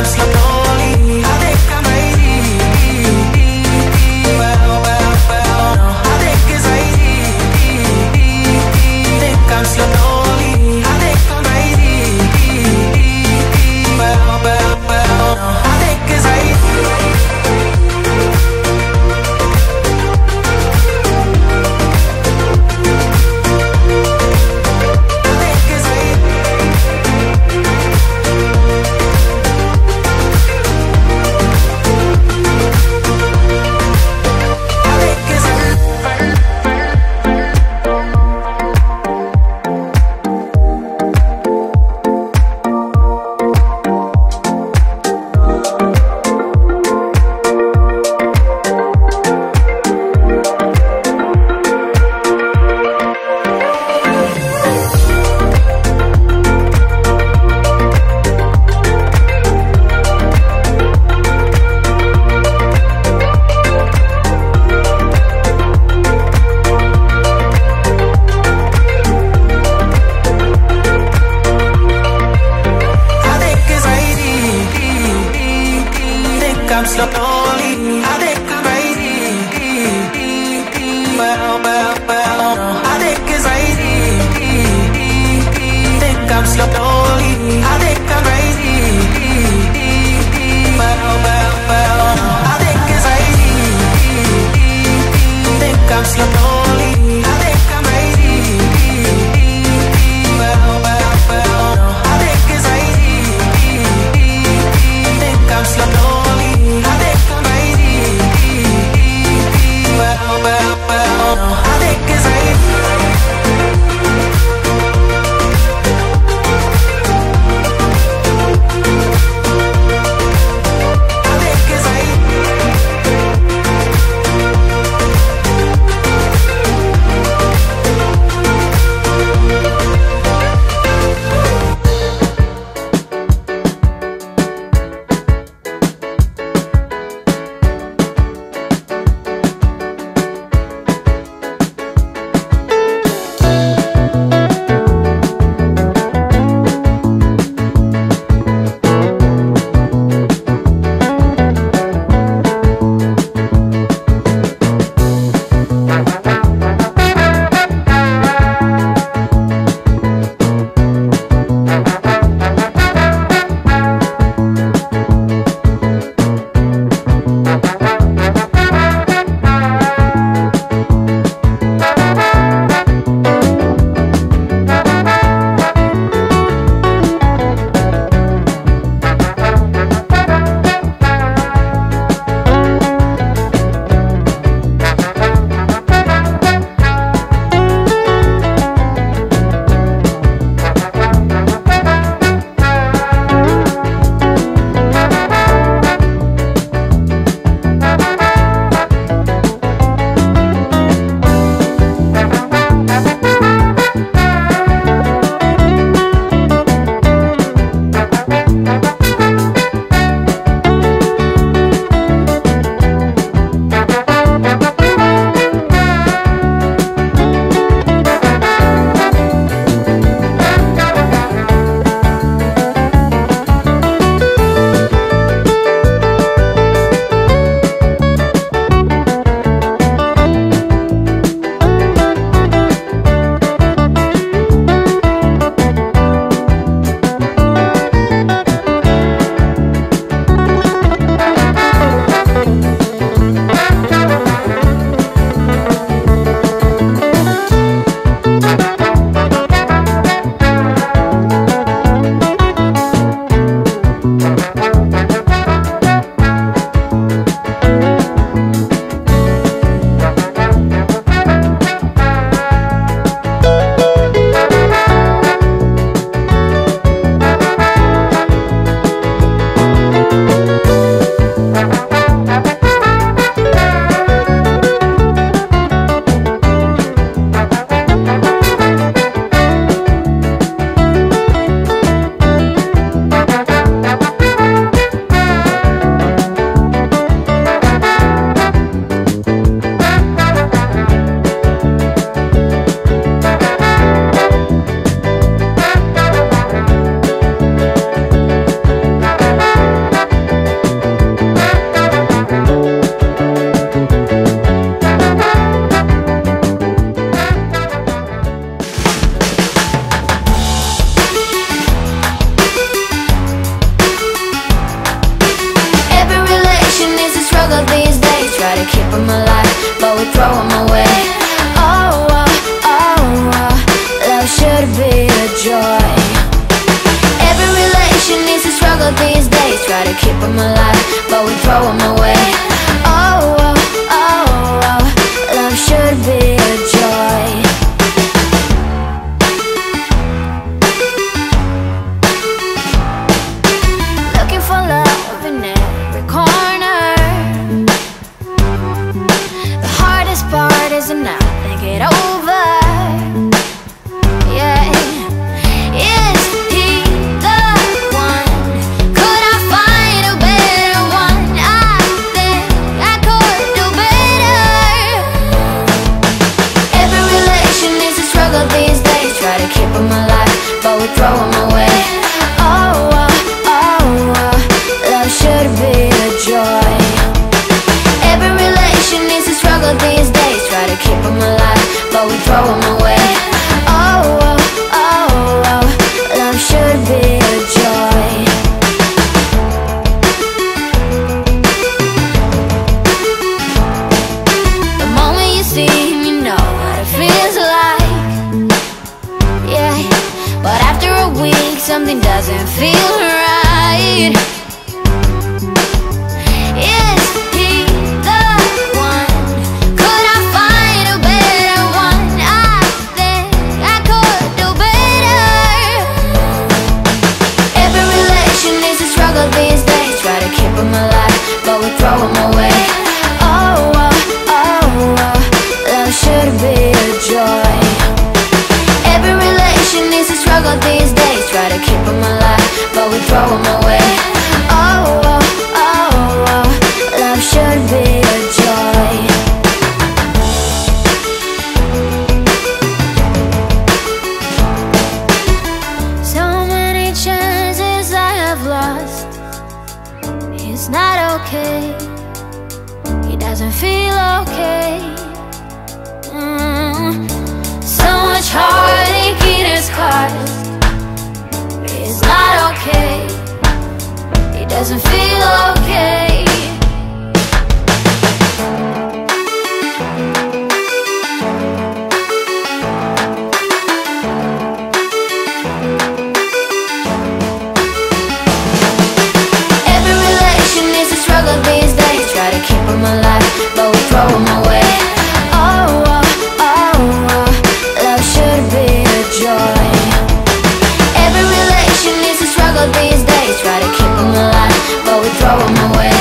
I'm slowly. I think I'm crazy. Well, I think it's crazy. Think I'm slowly. I think I'm crazy. Well, I think it's crazy. I'm slowly, I think I'm crazy. Well, I think it's crazy. Think I'm slowly, I think I'm crazy. Well, I think it's crazy. Think I'm slowly, I think I'm crazy. Well, I think it's crazy. Think I'm slowly. I think I'm try to keep them alive, but we throw them away. Oh, oh, oh, oh, love should be a joy. Looking for love in every corner. The hardest part is to not think it over. Yeah. Is he the one? Could I find a better one? I think I could do better. Every relation is a struggle these days. Try to keep them alive, but we throw them away. Oh, oh, oh, oh, love should be a joy. Every relation is a struggle these days. Try to keep them alive, but we throw them away. Oh, oh, oh, oh, love should be a joy. The moment you see him, you know what it feels like. Yeah, but after a week, something doesn't feel right. Is he the one? Could I find a better one? I think I could do better. Every relation is a struggle these days. Try to keep them alive, but we throw them away. Oh, oh, oh, oh, love should be a joy. Every relation is a struggle these days. Try to keep them alive, but we throw them away. Oh, oh, oh, oh, love should be a joy. So many chances I have lost. He's not okay. He doesn't feel okay. So much heartache it has caused. He's not okay. He doesn't feel okay. Every relation is a struggle these days. Try to keep them alive, but we throw them away. Oh, oh, oh, oh, love should be a joy. Every relation is a struggle these days. Try to keep them alive, but we throw them away.